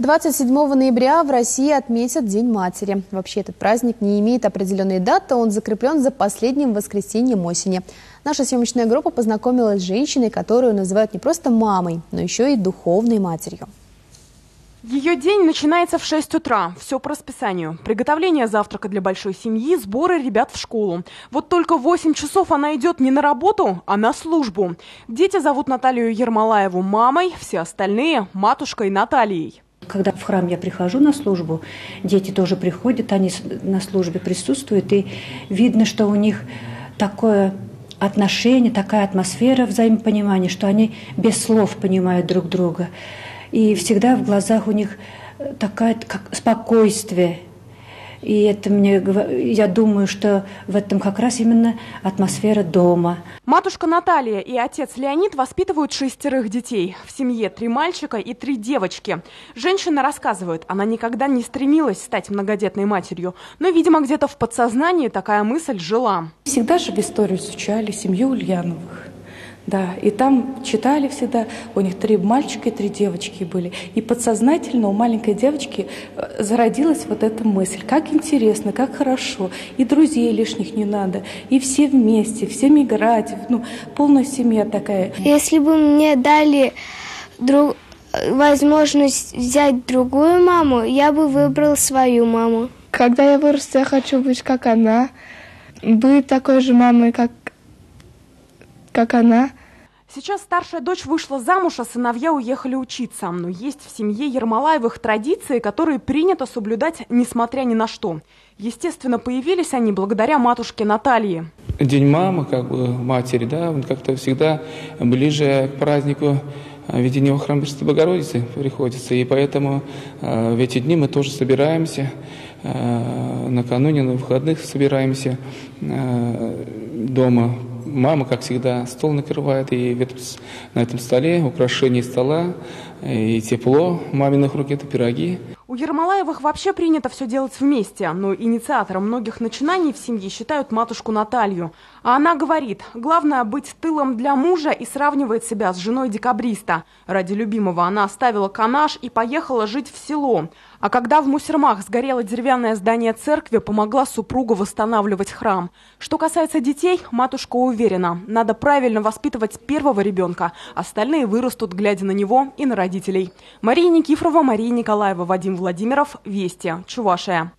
27 ноября в России отметят День матери. Вообще этот праздник не имеет определенной даты, он закреплен за последним воскресеньем осени. Наша съемочная группа познакомилась с женщиной, которую называют не просто мамой, но еще и духовной матерью. Ее день начинается в 6 утра. Все по расписанию. Приготовление завтрака для большой семьи, сборы ребят в школу. Вот только в 8 часов она идет не на работу, а на службу. Дети зовут Наталью Ермолаеву мамой, все остальные – матушкой Натальей. Когда в храм я прихожу на службу, дети тоже приходят, они на службе присутствуют, и видно, что у них такое отношение, такая атмосфера взаимопонимания, что они без слов понимают друг друга. И всегда в глазах у них такое спокойствие. И это я думаю, что в этом как раз именно атмосфера дома. Матушка Наталья и отец Леонид воспитывают 6 детей. В семье 3 мальчика и 3 девочки. Женщина рассказывает, она никогда не стремилась стать многодетной матерью, но, видимо, где-то в подсознании такая мысль жила. Всегда же в историю изучали семью Ульяновых. Да, и там читали всегда, у них 3 мальчика и 3 девочки были. И подсознательно у маленькой девочки зародилась вот эта мысль. Как интересно, как хорошо. И друзей лишних не надо. И все вместе, всем играть. Полная семья такая. Если бы мне дали возможность взять другую маму, я бы выбрал свою маму. Когда я вырасту, я хочу быть как она. Быть такой же мамой, как она. Сейчас старшая дочь вышла замуж, а сыновья уехали учиться. Но есть в семье Ермолаевых традиции, которые принято соблюдать несмотря ни на что. Естественно, появились они благодаря матушке Наталье. День мамы, матери, да, он как-то всегда ближе к празднику ведения во храм Пресвятой Богородицы приходится. И поэтому в эти дни мы тоже собираемся. Накануне, на выходных собираемся дома. Мама, как всегда, стол накрывает, и на этом столе украшение стола, и тепло маминых рук – это пироги. У Ермолаевых вообще принято все делать вместе, но инициатором многих начинаний в семье считают матушку Наталью. А она говорит, главное быть тылом для мужа и сравнивает себя с женой декабриста. Ради любимого она оставила Канаш и поехала жить в село. А когда в Мусермах сгорело деревянное здание церкви, помогла супругу восстанавливать храм. Что касается детей, матушка уверена, надо правильно воспитывать первого ребенка. Остальные вырастут, глядя на него и на родителей. Мария Никифорова, Мария Николаева, Вадим Владимиров. Вести. Чувашия.